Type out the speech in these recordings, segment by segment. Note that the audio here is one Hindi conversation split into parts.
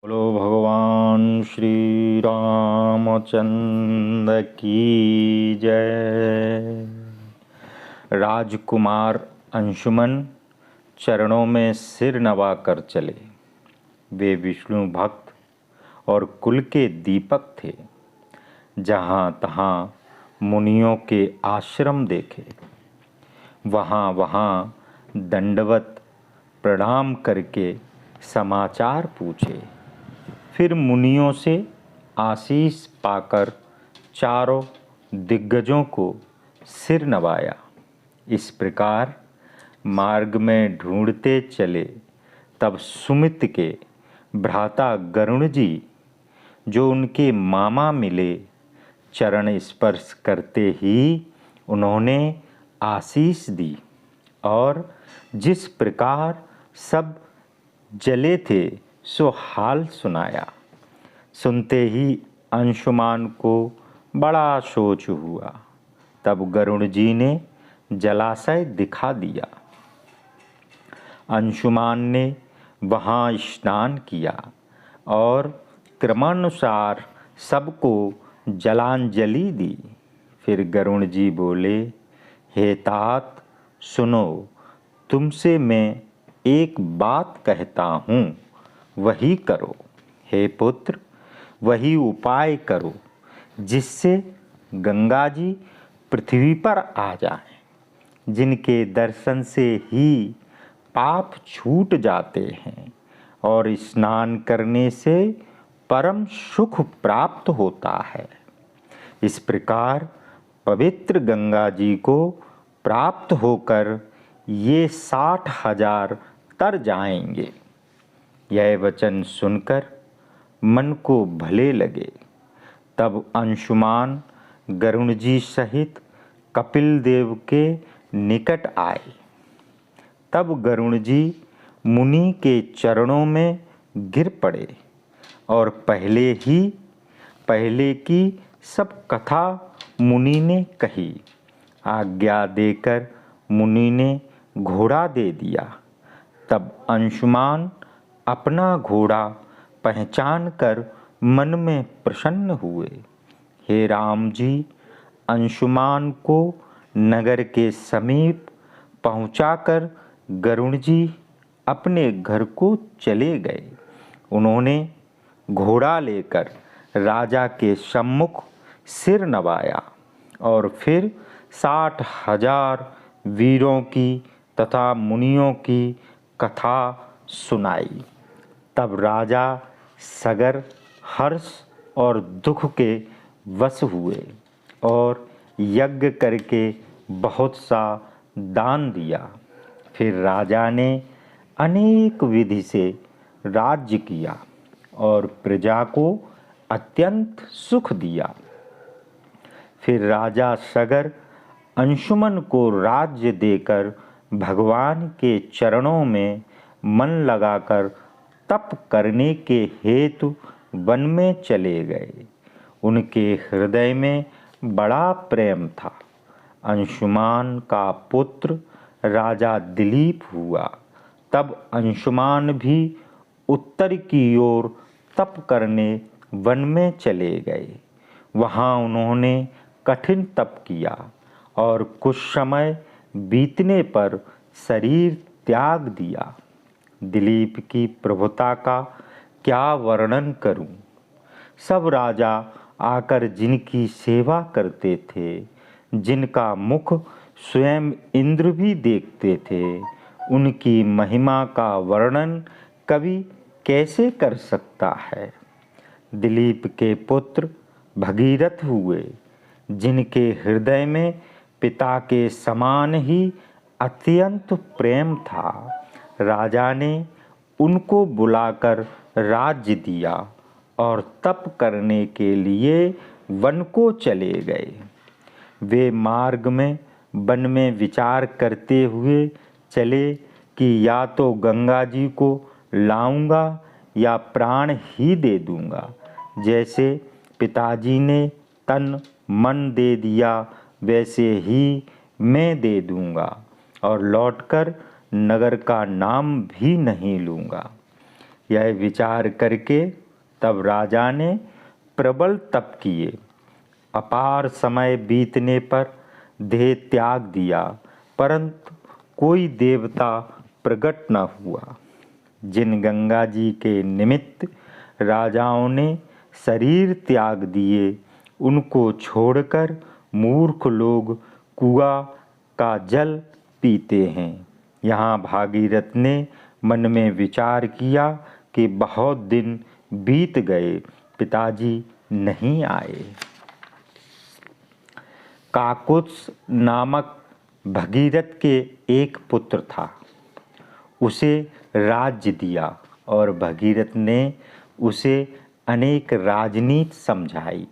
बोलो भगवान श्री रामचंद्र की जय। राजकुमार अंशुमन चरणों में सिर नवा कर चले। वे विष्णु भक्त और कुल के दीपक थे। जहाँ तहाँ मुनियों के आश्रम देखे, वहाँ वहाँ दंडवत प्रणाम करके समाचार पूछे। फिर मुनियों से आशीष पाकर चारों दिग्गजों को सिर नवाया। इस प्रकार मार्ग में ढूंढते चले, तब सुमित के भ्राता गरुण जी, जो उनके मामा मिले, चरण स्पर्श करते ही उन्होंने आशीष दी और जिस प्रकार सब जले थे सो हाल सुनाया। सुनते ही अंशुमान को बड़ा सोच हुआ। तब गरुण जी ने जलाशय दिखा दिया। अंशुमान ने वहाँ स्नान किया और क्रमानुसार सबको जलांजलि दी। फिर गरुण जी बोले, हे तात सुनो, तुमसे मैं एक बात कहता हूँ, वही करो। हे पुत्र, वही उपाय करो जिससे गंगा जी पृथ्वी पर आ जाएं, जिनके दर्शन से ही पाप छूट जाते हैं और स्नान करने से परम सुख प्राप्त होता है। इस प्रकार पवित्र गंगा जी को प्राप्त होकर ये 60,000 तर जाएंगे। यह वचन सुनकर मन को भले लगे। तब अंशुमान गरुण जी सहित कपिल देव के निकट आए। तब गरुण जी मुनि के चरणों में गिर पड़े और पहले की सब कथा मुनि ने कही। आज्ञा देकर मुनि ने घोड़ा दे दिया। तब अंशुमान अपना घोड़ा पहचान कर मन में प्रसन्न हुए। हे राम जी, अंशुमान को नगर के समीप पहुंचाकर गरुण जी अपने घर को चले गए। उन्होंने घोड़ा लेकर राजा के सम्मुख सिर नवाया और फिर 60,000 वीरों की तथा मुनियों की कथा सुनाई। तब राजा सगर हर्ष और दुख के वश हुए और यज्ञ करके बहुत सा दान दिया। फिर राजा ने अनेक विधि से राज्य किया और प्रजा को अत्यंत सुख दिया। फिर राजा सगर अंशुमन को राज्य देकर भगवान के चरणों में मन लगाकर तप करने के हेतु वन में चले गए। उनके हृदय में बड़ा प्रेम था। अंशुमान का पुत्र राजा दिलीप हुआ। तब अंशुमान भी उत्तर की ओर तप करने वन में चले गए। वहाँ उन्होंने कठिन तप किया और कुछ समय बीतने पर शरीर त्याग दिया। दिलीप की प्रभुता का क्या वर्णन करूं। सब राजा आकर जिनकी सेवा करते थे, जिनका मुख स्वयं इंद्र भी देखते थे, उनकी महिमा का वर्णन कवि कैसे कर सकता है। दिलीप के पुत्र भगीरथ हुए, जिनके हृदय में पिता के समान ही अत्यंत प्रेम था। राजा ने उनको बुलाकर राज्य दिया और तप करने के लिए वन को चले गए। वे मार्ग में वन में विचार करते हुए चले कि या तो गंगा जी को लाऊंगा या प्राण ही दे दूंगा। जैसे पिताजी ने तन मन दे दिया, वैसे ही मैं दे दूंगा और लौटकर नगर का नाम भी नहीं लूँगा। यह विचार करके तब राजा ने प्रबल तप किए। अपार समय बीतने पर देह त्याग दिया, परंतु कोई देवता प्रकट न हुआ। जिन गंगा जी के निमित्त राजाओं ने शरीर त्याग दिए, उनको छोड़कर मूर्ख लोग कुआं का जल पीते हैं। यहाँ भागीरथ ने मन में विचार किया कि बहुत दिन बीत गए, पिताजी नहीं आए। काकुत्स नामक भगीरथ के एक पुत्र था। उसे राज्य दिया और भगीरथ ने उसे अनेक राजनीति समझाई।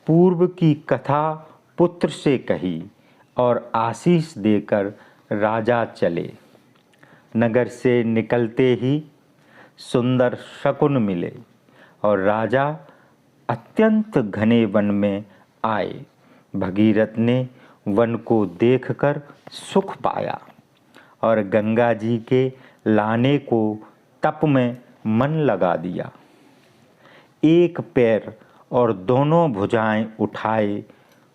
पूर्व की कथा पुत्र से कही और आशीष देकर राजा चले। नगर से निकलते ही सुंदर शकुन मिले और राजा अत्यंत घने वन में आए। भगीरथ ने वन को देखकर सुख पाया और गंगा जी के लाने को तप में मन लगा दिया। एक पैर और दोनों भुजाएं उठाए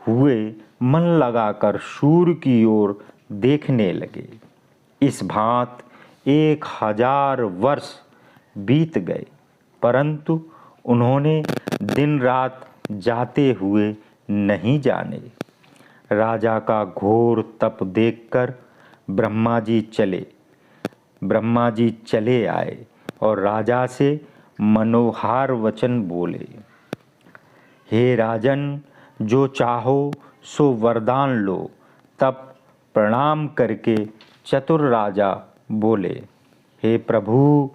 हुए मन लगाकर सूर्य की ओर देखने लगे। इस भांत 1000 वर्ष बीत गए, परंतु उन्होंने दिन रात जाते हुए नहीं जाने। राजा का घोर तप देखकर ब्रह्मा जी चले आए और राजा से मनोहार वचन बोले। हे राजन, जो चाहो सो वरदान लो। तब प्रणाम करके चतुर राजा बोले, हे प्रभु,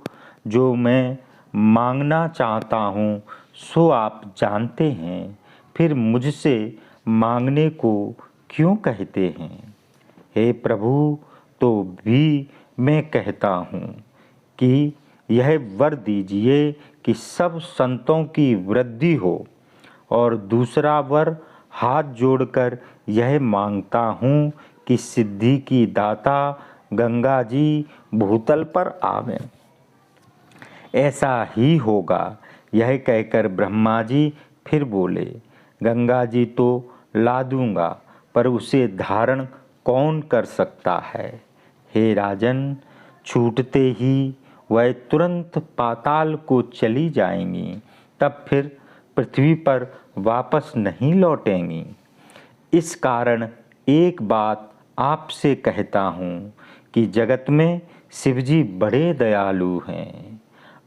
जो मैं मांगना चाहता हूँ सो आप जानते हैं, फिर मुझसे मांगने को क्यों कहते हैं। हे प्रभु, तो भी मैं कहता हूँ कि यह वर दीजिए कि सब संतों की वृद्धि हो, और दूसरा वर हाथ जोड़कर यह मांगता हूँ कि सिद्धि की दाता गंगा जी भूतल पर आवें। ऐसा ही होगा। यह कहकर ब्रह्मा जी फिर बोले, गंगा जी तो ला दूंगा, पर उसे धारण कौन कर सकता है। हे राजन, छूटते ही वह तुरंत पाताल को चली जाएंगी, तब फिर पृथ्वी पर वापस नहीं लौटेंगी। इस कारण एक बात आपसे कहता हूँ कि जगत में शिवजी बड़े दयालु हैं।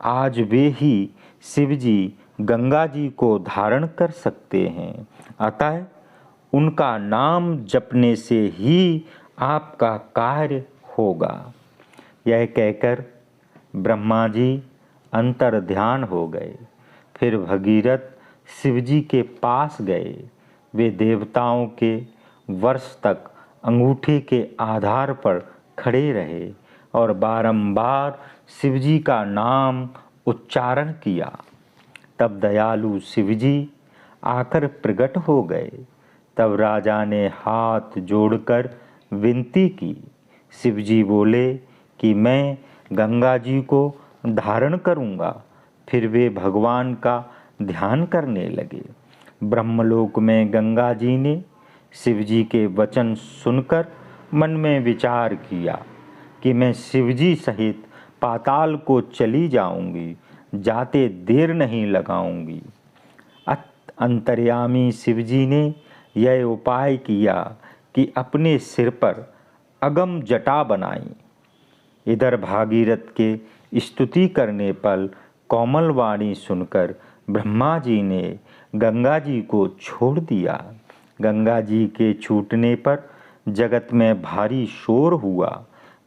आज वे ही शिवजी गंगा जी को धारण कर सकते हैं, अतः उनका नाम जपने से ही आपका कार्य होगा। यह कहकर ब्रह्मा जी अंतर ध्यान हो गए। फिर भगीरथ शिवजी के पास गए। वे देवताओं के वर्ष तक अंगूठे के आधार पर खड़े रहे और बारंबार शिवजी का नाम उच्चारण किया। तब दयालु शिवजी आकर प्रकट हो गए। तब राजा ने हाथ जोड़कर विनती की। शिवजी बोले कि मैं गंगा जी को धारण करूँगा। फिर वे भगवान का ध्यान करने लगे। ब्रह्मलोक में गंगा जी ने शिवजी के वचन सुनकर मन में विचार किया कि मैं शिवजी सहित पाताल को चली जाऊंगी, जाते देर नहीं लगाऊंगी। अंतर्यामी शिवजी ने यह उपाय किया कि अपने सिर पर अगम जटा बनाई। इधर भागीरथ के स्तुति करने पर कोमल वाणी सुनकर ब्रह्मा जी ने गंगा जी को छोड़ दिया। गंगा जी के छूटने पर जगत में भारी शोर हुआ।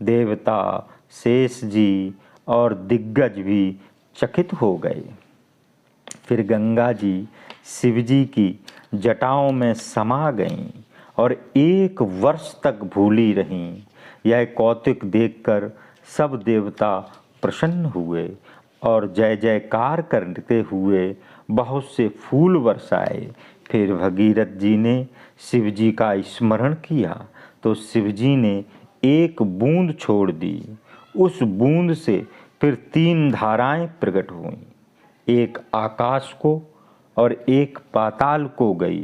देवता, शेष जी और दिग्गज भी चकित हो गए। फिर गंगा जी शिवजी की जटाओं में समा गईं और 1 वर्ष तक भूली रहीं। यह कौतुक देखकर सब देवता प्रसन्न हुए और जय जयकार करते हुए बहुत से फूल बरसाए। फिर भगीरथ जी ने शिवजी का स्मरण किया तो शिवजी ने एक बूंद छोड़ दी। उस बूंद से फिर 3 धाराएं प्रकट हुईं, एक आकाश को और एक पाताल को गई।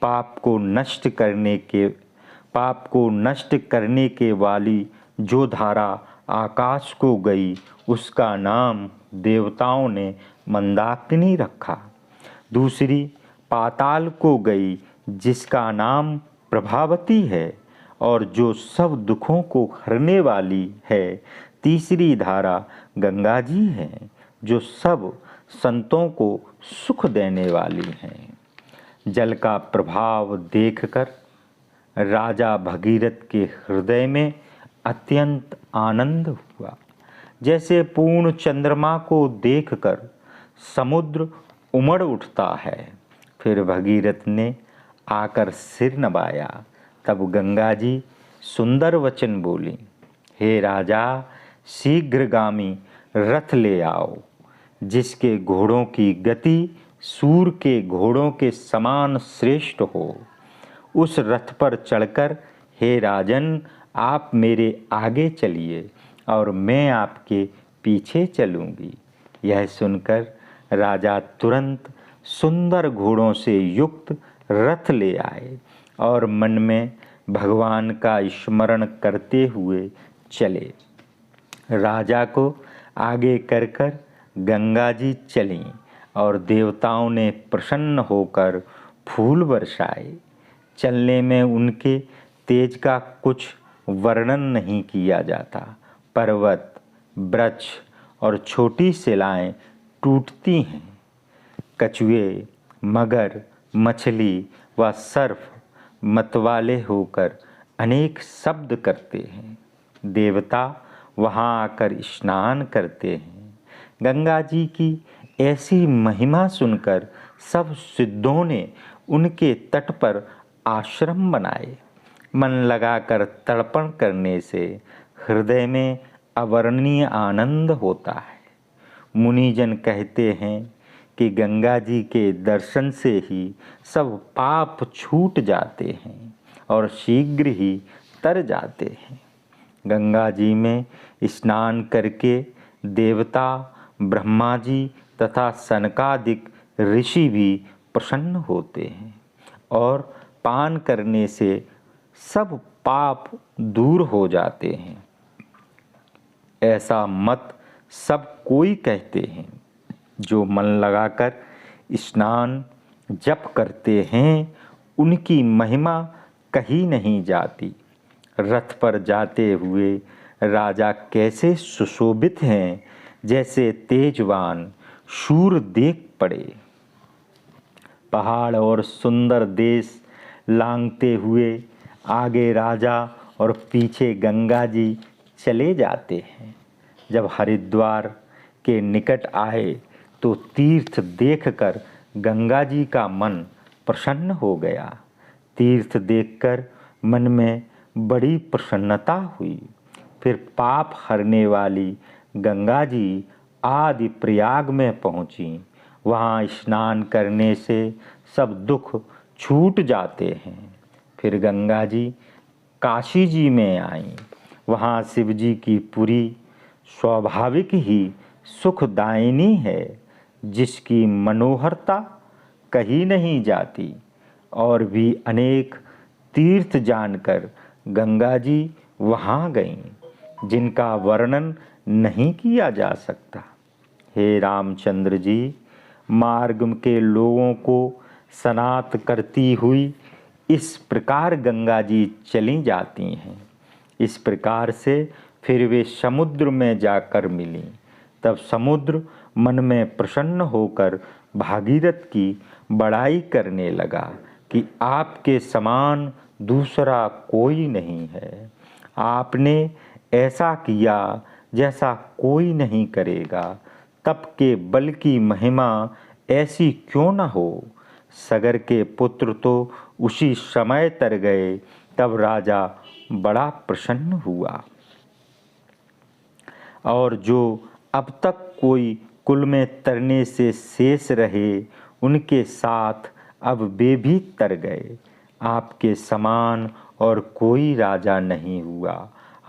पाप को नष्ट करने के वाली जो धारा आकाश को गई, उसका नाम देवताओं ने मंदाकिनी रखा। दूसरी पाताल को गई, जिसका नाम प्रभावती है और जो सब दुखों को हरने वाली है। तीसरी धारा गंगा जी है, जो सब संतों को सुख देने वाली हैं। जल का प्रभाव देखकर राजा भगीरथ के हृदय में अत्यंत आनंद हुआ। जैसे पूर्ण चंद्रमा को देखकर समुद्र उमड़ उठता है। फिर भगीरथ ने आकर सिर नवाया। तब गंगा जी सुंदर वचन बोली, हे राजा, शीघ्रगामी रथ ले आओ, जिसके घोड़ों की गति सूर के घोड़ों के समान श्रेष्ठ हो। उस रथ पर चढ़कर हे राजन, आप मेरे आगे चलिए और मैं आपके पीछे चलूँगी। यह सुनकर राजा तुरंत सुंदर घोड़ों से युक्त रथ ले आए और मन में भगवान का स्मरण करते हुए चले। राजा को आगे कर कर गंगा जी चलीं और देवताओं ने प्रसन्न होकर फूल बरसाए। चलने में उनके तेज का कुछ वर्णन नहीं किया जाता। पर्वत, वृक्ष और छोटी शिलाएं टूटती हैं। कछुए, मगर, मछली व सर्प मतवाले होकर अनेक शब्द करते हैं। देवता वहाँ आकर स्नान करते हैं। गंगा जी की ऐसी महिमा सुनकर सब सिद्धों ने उनके तट पर आश्रम बनाए। मन लगाकर तर्पण करने से हृदय में अवर्णनीय आनंद होता है। मुनिजन कहते हैं कि गंगा जी के दर्शन से ही सब पाप छूट जाते हैं और शीघ्र ही तर जाते हैं। गंगा जी में स्नान करके देवता, ब्रह्मा जी तथा सनकादिक ऋषि भी प्रसन्न होते हैं और पान करने से सब पाप दूर हो जाते हैं। ऐसा मत सब कोई कहते हैं। जो मन लगाकर स्नान जप करते हैं, उनकी महिमा कही नहीं जाती। रथ पर जाते हुए राजा कैसे सुशोभित हैं, जैसे तेजवान शूर देख पड़े। पहाड़ और सुंदर देश लांघते हुए आगे राजा और पीछे गंगा जी चले जाते हैं। जब हरिद्वार के निकट आए तो तीर्थ देखकर गंगा जी का मन प्रसन्न हो गया। तीर्थ देखकर मन में बड़ी प्रसन्नता हुई। फिर पाप हरने वाली गंगा जी आदि प्रयाग में पहुँची। वहाँ स्नान करने से सब दुख छूट जाते हैं। फिर गंगा जी काशी जी में आईं। वहाँ शिव जी की पुरी स्वाभाविक ही सुखदायिनी है, जिसकी मनोहरता कही नहीं जाती। और भी अनेक तीर्थ जानकर गंगा जी वहाँ गईं, जिनका वर्णन नहीं किया जा सकता। हे रामचंद्र जी, मार्ग के लोगों को सनात करती हुई इस प्रकार गंगा जी चली जाती हैं। इस प्रकार से फिर वे समुद्र में जाकर मिलीं। तब समुद्र मन में प्रसन्न होकर भागीरथ की बड़ाई करने लगा कि आपके समान दूसरा कोई नहीं है। आपने ऐसा किया जैसा कोई नहीं करेगा। तप के बल की महिमा ऐसी क्यों न हो। सगर के पुत्र तो उसी समय तर गए। तब राजा बड़ा प्रसन्न हुआ। और जो अब तक कोई कुल में तरने से शेष रहे, उनके साथ अब वे भी तर गए। आपके समान और कोई राजा नहीं हुआ।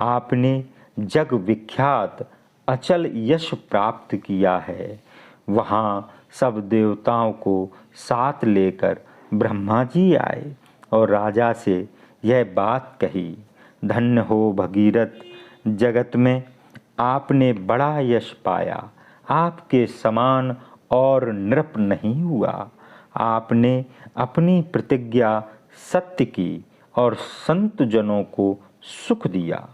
आपने जग विख्यात अचल यश प्राप्त किया है। वहाँ सब देवताओं को साथ लेकर ब्रह्मा जी आए और राजा से यह बात कही, धन्य हो भगीरथ, जगत में आपने बड़ा यश पाया। आपके समान और नृप नहीं हुआ। आपने अपनी प्रतिज्ञा सत्य की और संत जनों को सुख दिया।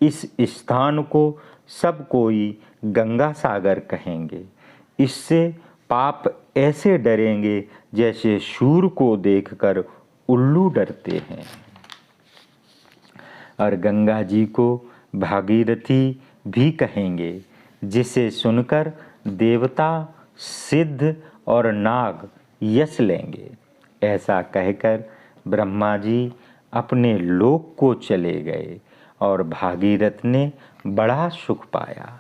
इस स्थान को सब कोई गंगा सागर कहेंगे। इससे पाप ऐसे डरेंगे जैसे सूर को देखकर उल्लू डरते हैं। और गंगा जी को भागीरथी भी कहेंगे, जिसे सुनकर देवता, सिद्ध और नाग यश लेंगे। ऐसा कहकर ब्रह्मा जी अपने लोक को चले गए और भागीरथ ने बड़ा सुख पाया।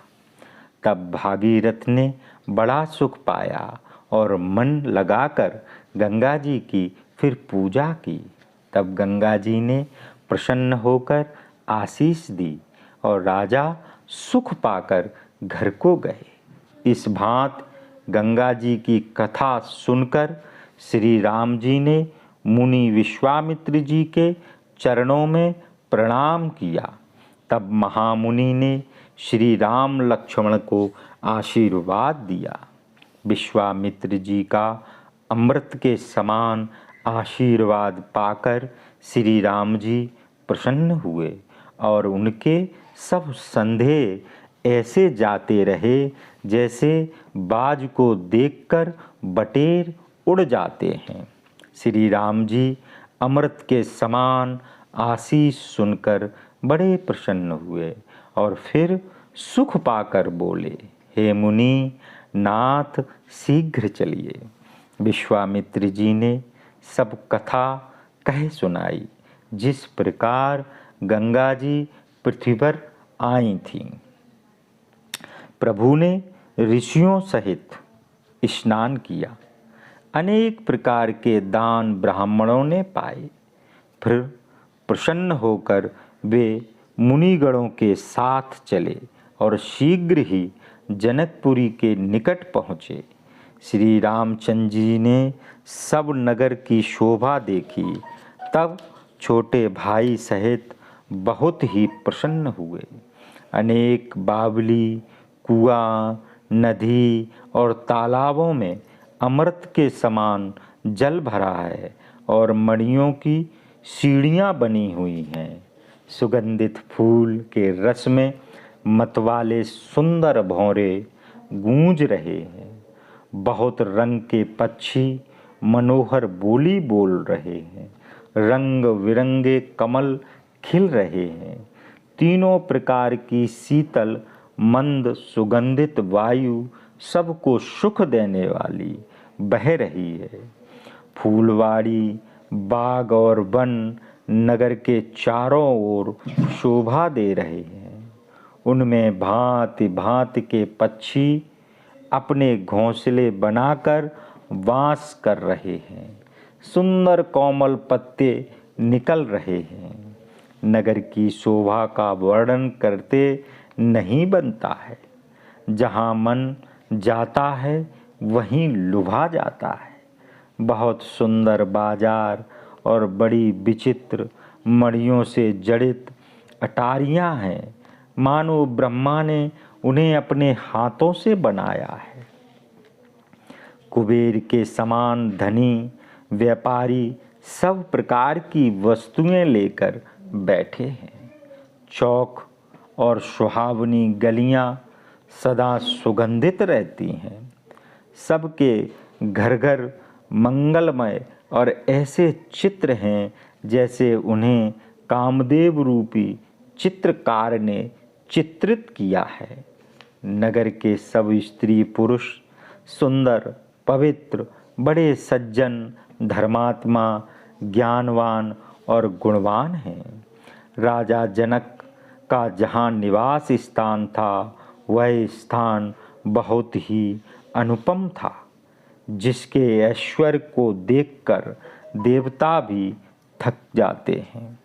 तब भागीरथ ने बड़ा सुख पाया और मन लगाकर गंगा जी की फिर पूजा की। तब गंगा जी ने प्रसन्न होकर आशीष दी और राजा सुख पाकर घर को गए। इस भांत गंगा जी की कथा सुनकर श्री राम जी ने मुनि विश्वामित्र जी के चरणों में प्रणाम किया। तब महामुनि ने श्री राम लक्ष्मण को आशीर्वाद दिया। विश्वामित्र जी का अमृत के समान आशीर्वाद पाकर श्री राम जी प्रसन्न हुए और उनके सब संदेह ऐसे जाते रहे जैसे बाज को देखकर बटेर उड़ जाते हैं। श्री राम जी अमृत के समान आशीष सुनकर बड़े प्रसन्न हुए और फिर सुख पाकर बोले, हे मुनि नाथ, शीघ्र चलिए। विश्वामित्र जी ने सब कथा कह सुनाई, जिस प्रकार गंगा जी पृथ्वी पर आई थीं। प्रभु ने ऋषियों सहित स्नान किया। अनेक प्रकार के दान ब्राह्मणों ने पाए। फिर प्रसन्न होकर वे मुनिगणों के साथ चले और शीघ्र ही जनकपुरी के निकट पहुँचे। श्री रामचंद्र जी ने सब नगर की शोभा देखी। तब छोटे भाई सहित बहुत ही प्रसन्न हुए। अनेक बावली, कुआं, नदी और तालाबों में अमृत के समान जल भरा है और मणियों की सीढ़ियाँ बनी हुई हैं। सुगंधित फूल के रस में मतवाले सुंदर भौरे गूंज रहे हैं। बहुत रंग के पक्षी मनोहर बोली बोल रहे हैं। रंग बिरंगे कमल खिल रहे हैं। तीनों प्रकार की शीतल मंद सुगंधित वायु सबको सुख देने वाली बह रही है। फूलवाड़ी, बाग और वन नगर के चारों ओर शोभा दे रहे हैं। उनमें भांति भांति के पक्षी अपने घोंसले बनाकर वास कर रहे हैं। सुंदर कोमल पत्ते निकल रहे हैं। नगर की शोभा का वर्णन करते नहीं बनता है। जहाँ मन जाता है वहीं लुभा जाता है। बहुत सुंदर बाजार और बड़ी विचित्र मणियों से जड़ित अटारियाँ हैं। मानो ब्रह्मा ने उन्हें अपने हाथों से बनाया है। कुबेर के समान धनी व्यापारी सब प्रकार की वस्तुएं लेकर बैठे हैं। चौक और सुहावनी गलियां सदा सुगंधित रहती हैं। सबके घर घर मंगलमय और ऐसे चित्र हैं जैसे उन्हें कामदेव रूपी चित्रकार ने चित्रित किया है। नगर के सब स्त्री पुरुष सुंदर, पवित्र, बड़े सज्जन, धर्मात्मा, ज्ञानवान और गुणवान हैं। राजा जनक का जहाँ निवास स्थान था वह स्थान बहुत ही अनुपम था, जिसके ऐश्वर्य को देखकर देवता भी थक जाते हैं।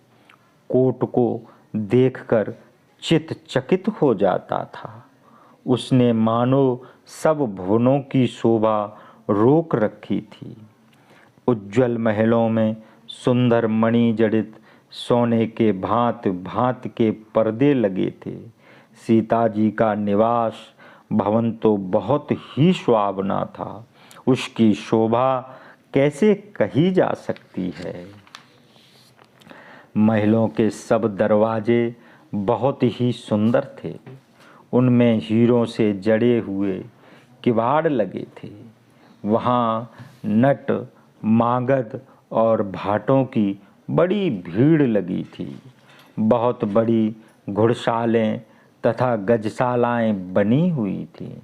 कोट को देखकर चित्त चकित हो जाता था। उसने मानो सब भुवनों की शोभा रोक रखी थी। उज्ज्वल महलों में सुंदर मणि जड़ित सोने के भांत भांत के पर्दे लगे थे। सीता जी का निवास भवन तो बहुत ही सुहावना था। उसकी शोभा कैसे कही जा सकती है। महलों के सब दरवाजे बहुत ही सुंदर थे। उनमें हीरों से जड़े हुए किवाड़ लगे थे। वहाँ नट, मागध और भाटों की बड़ी भीड़ लगी थी। बहुत बड़ी घुड़शालें तथा गजशालाएं बनी हुई थीं,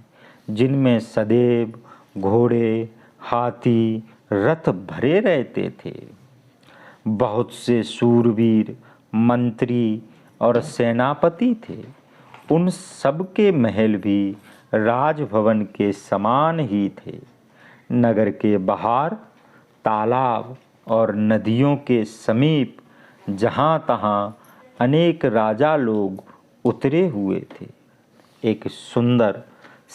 जिनमें सदैव घोड़े, हाथी, रथ भरे रहते थे। बहुत से शूरवीर, मंत्री और सेनापति थे। उन सब के महल भी राजभवन के समान ही थे। नगर के बाहर तालाब और नदियों के समीप जहाँ तहाँ अनेक राजा लोग उतरे हुए थे। एक सुंदर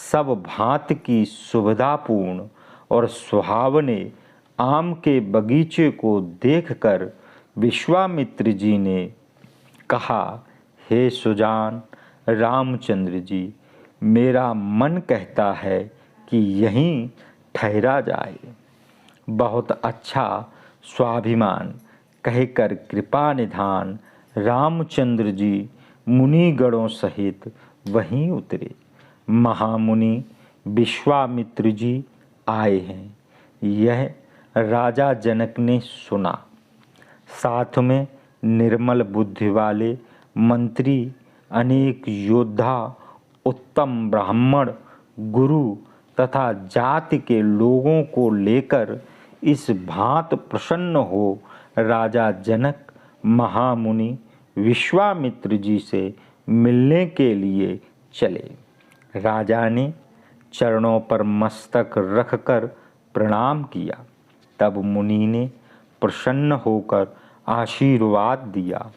सब भांत की सुविधापूर्ण और सुहावने आम के बगीचे को देखकर विश्वामित्र जी ने कहा, हे सुजान रामचंद्र जी, मेरा मन कहता है कि यहीं ठहरा जाए। बहुत अच्छा स्वाभिमान कहकर कृपा निधान रामचंद्र जी मुनिगणों सहित वहीं उतरे। महामुनि विश्वामित्र जी आए हैं, यह राजा जनक ने सुना। साथ में निर्मल बुद्धि वाले मंत्री, अनेक योद्धा, उत्तम ब्राह्मण, गुरु तथा जाति के लोगों को लेकर इस भांत प्रसन्न हो राजा जनक महामुनि विश्वामित्र जी से मिलने के लिए चले। राजा ने चरणों पर मस्तक रखकर प्रणाम किया। तब मुनि ने प्रसन्न होकर आशीर्वाद दिया।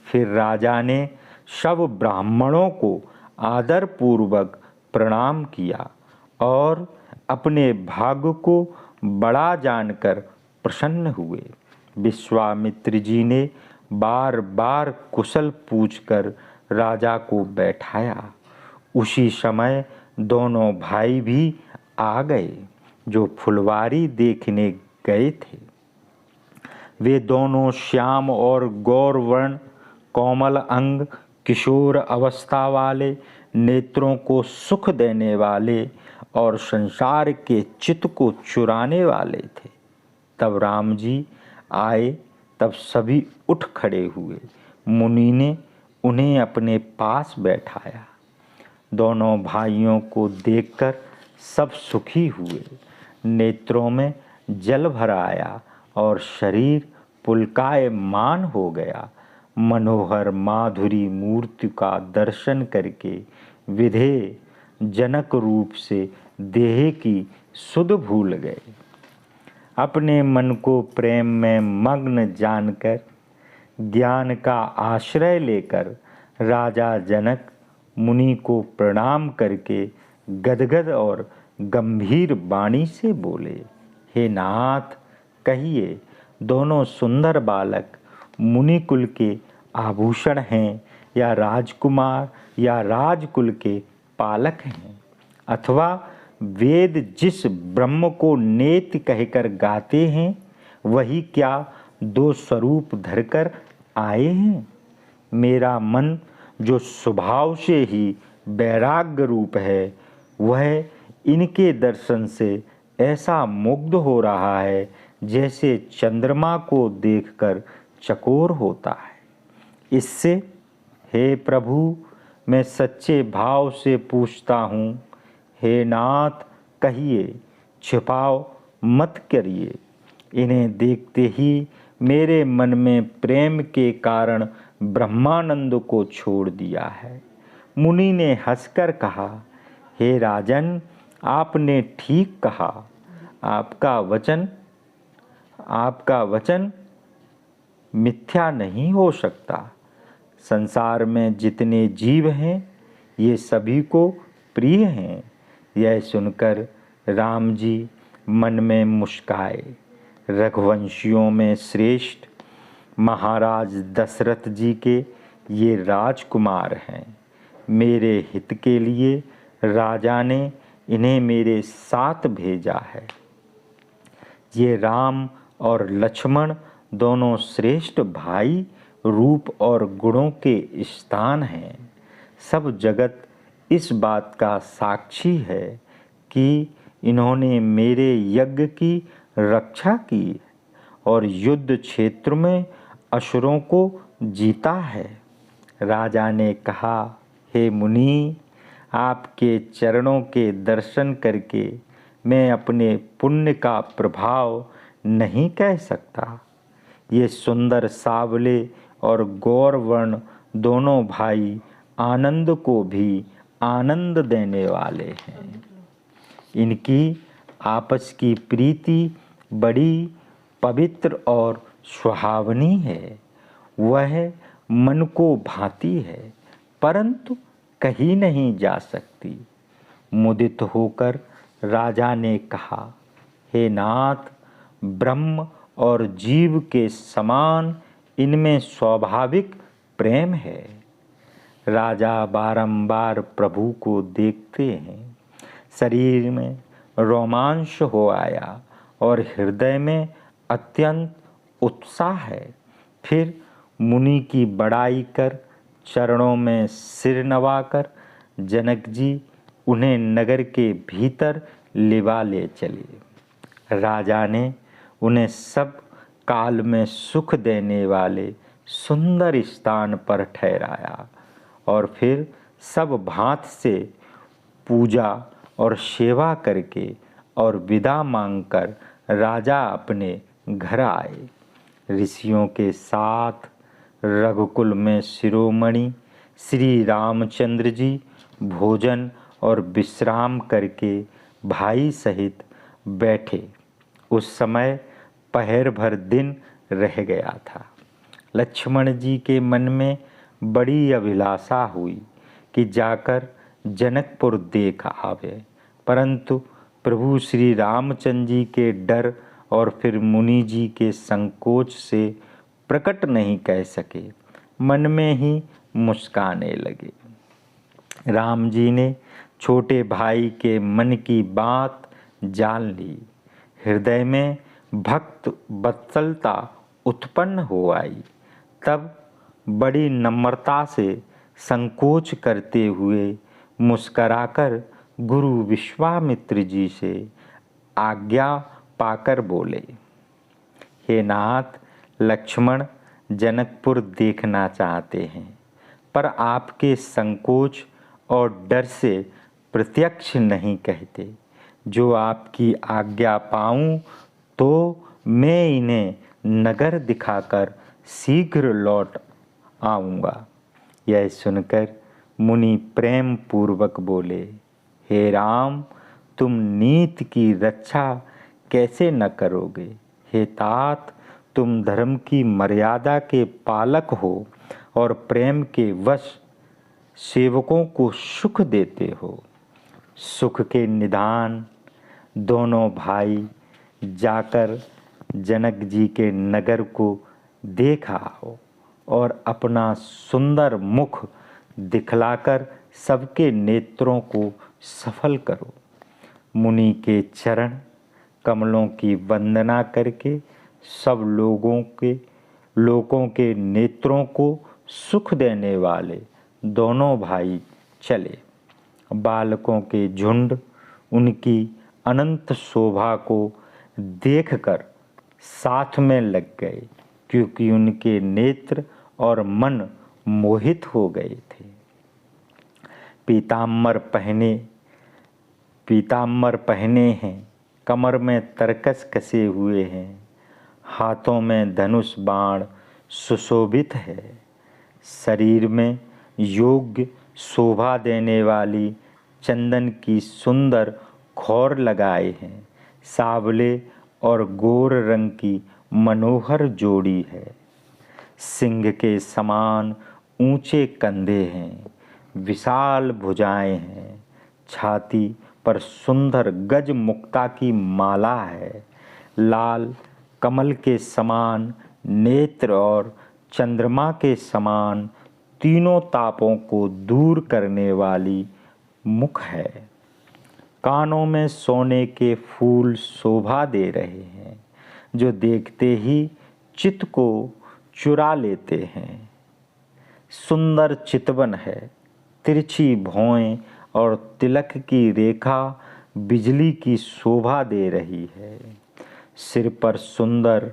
फिर राजा ने सब ब्राह्मणों को आदरपूर्वक प्रणाम किया और अपने भाग्य को बड़ा जानकर प्रसन्न हुए। विश्वामित्र जी ने बार बार कुशल पूछकर राजा को बैठाया। उसी समय दोनों भाई भी आ गए जो फुलवारी देखने गए थे। वे दोनों श्याम और गौरवर्ण, कोमल अंग, किशोर अवस्था वाले, नेत्रों को सुख देने वाले और संसार के चित्त को चुराने वाले थे। तब राम जी आए, तब सभी उठ खड़े हुए। मुनि ने उन्हें अपने पास बैठाया। दोनों भाइयों को देखकर सब सुखी हुए। नेत्रों में जल भर आया और शरीर पुलकायमान हो गया। मनोहर माधुरी मूर्ति का दर्शन करके विधेय जनक रूप से देह की सुध भूल गए। अपने मन को प्रेम में मग्न जानकर ज्ञान का आश्रय लेकर राजा जनक मुनि को प्रणाम करके गदगद और गंभीर वाणी से बोले, हे नाथ, कहिए दोनों सुंदर बालक मुनिकुल के आभूषण हैं या राजकुमार या राजकुल के पालक हैं, अथवा वेद जिस ब्रह्म को नेति कहकर गाते हैं वही क्या दो स्वरूप धरकर आए हैं। मेरा मन जो स्वभाव से ही वैराग्य रूप है, वह इनके दर्शन से ऐसा मुग्ध हो रहा है जैसे चंद्रमा को देखकर चकोर होता है। इससे हे प्रभु, मैं सच्चे भाव से पूछता हूँ, हे नाथ, कहिए, छिपाओ मत करिए। इन्हें देखते ही मेरे मन में प्रेम के कारण ब्रह्मानंद को छोड़ दिया है। मुनि ने हंसकर कहा, हे राजन, आपने ठीक कहा। आपका वचन मिथ्या नहीं हो सकता। संसार में जितने जीव हैं, ये सभी को प्रिय हैं। यह सुनकर राम जी मन में मुस्काए। रघुवंशियों में श्रेष्ठ महाराज दशरथ जी के ये राजकुमार हैं। मेरे हित के लिए राजा ने इन्हें मेरे साथ भेजा है। ये राम और लक्ष्मण दोनों श्रेष्ठ भाई रूप और गुणों के स्थान हैं। सब जगत इस बात का साक्षी है कि इन्होंने मेरे यज्ञ की रक्षा की और युद्ध क्षेत्र में असुरों को जीता है। राजा ने कहा, हे मुनि, आपके चरणों के दर्शन करके मैं अपने पुण्य का प्रभाव नहीं कह सकता। ये सुंदर सावले और गौरवर्ण दोनों भाई आनंद को भी आनंद देने वाले हैं। इनकी आपस की प्रीति बड़ी पवित्र और सुहावनी है। वह मन को भाती है परंतु कहीं नहीं जा सकती। मुदित होकर राजा ने कहा, हे नाथ, ब्रह्म और जीव के समान इनमें स्वाभाविक प्रेम है। राजा बारंबार प्रभु को देखते हैं। शरीर में रोमांच हो आया और हृदय में अत्यंत उत्साह है। फिर मुनि की बड़ाई कर चरणों में सिर नवाकर जनक जी उन्हें नगर के भीतर लिवा ले चले। राजा ने उन्हें सब काल में सुख देने वाले सुंदर स्थान पर ठहराया और फिर सब भांत से पूजा और सेवा करके और विदा मांगकर राजा अपने घर आए। ऋषियों के साथ रघुकुल में शिरोमणि श्री रामचंद्र जी भोजन और विश्राम करके भाई सहित बैठे। उस समय पहर भर दिन रह गया था। लक्ष्मण जी के मन में बड़ी अभिलाषा हुई कि जाकर जनकपुर देख आवे, परंतु प्रभु श्री रामचंद्र जी के डर और फिर मुनि जी के संकोच से प्रकट नहीं कह सके। मन में ही मुस्काने लगे। राम जी ने छोटे भाई के मन की बात जान ली। हृदय में भक्त वत्सलता उत्पन्न हो आई। तब बड़ी नम्रता से संकोच करते हुए मुस्कराकर गुरु विश्वामित्र जी से आज्ञा पाकर बोले, हे नाथ, लक्ष्मण जनकपुर देखना चाहते हैं पर आपके संकोच और डर से प्रत्यक्ष नहीं कहते। जो आपकी आज्ञा पाऊं तो मैं इन्हें नगर दिखाकर शीघ्र लौट आऊँगा। यह सुनकर मुनि प्रेम पूर्वक बोले, हे राम, तुम नीति की रक्षा कैसे न करोगे। हे तात, तुम धर्म की मर्यादा के पालक हो और प्रेम के वश सेवकों को सुख देते हो। सुख के निदान दोनों भाई जाकर जनक जी के नगर को देख आओ और अपना सुंदर मुख दिखलाकर सबके नेत्रों को सफल करो। मुनि के चरण कमलों की वंदना करके सब लोगों के नेत्रों को सुख देने वाले दोनों भाई चले। बालकों के झुंड उनकी अनंत शोभा को देखकर साथ में लग गए, क्योंकि उनके नेत्र और मन मोहित हो गए थे। पीताम्बर पहने हैं, कमर में तरकस कसे हुए हैं, हाथों में धनुष बाण सुशोभित है। शरीर में योग्य शोभा देने वाली चंदन की सुंदर खौर लगाए हैं। सावले और गोर रंग की मनोहर जोड़ी है। सिंह के समान ऊंचे कंधे हैं, विशाल भुजाएं हैं, छाती पर सुंदर गज मुक्ता की माला है। लाल कमल के समान नेत्र और चंद्रमा के समान तीनों तापों को दूर करने वाली मुख है। कानों में सोने के फूल शोभा दे रहे हैं, जो देखते ही चित्त को चुरा लेते हैं। सुंदर चितवन है, तिरछी भौएं और तिलक की रेखा बिजली की शोभा दे रही है। सिर पर सुंदर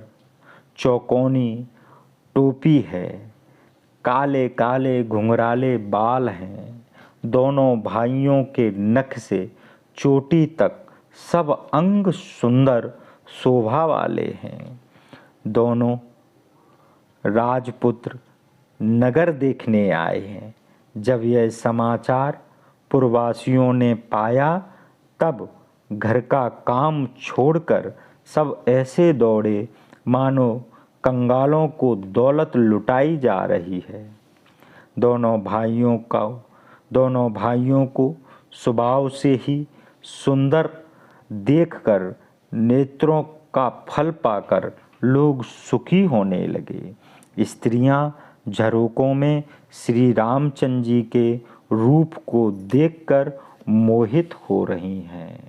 चौकोनी टोपी है, काले काले घुंघराले बाल हैं। दोनों भाइयों के नख से चोटी तक सब अंग सुंदर शोभा वाले हैं। दोनों राजपुत्र नगर देखने आए हैं। जब यह समाचार पुरवासियों ने पाया, तब घर का काम छोड़कर सब ऐसे दौड़े मानो कंगालों को दौलत लुटाई जा रही है। दोनों भाइयों को स्वभाव से ही सुंदर देखकर नेत्रों का फल पाकर लोग सुखी होने लगे। स्त्रियां झरोकों में श्री रामचंद्र जी के रूप को देखकर मोहित हो रही हैं।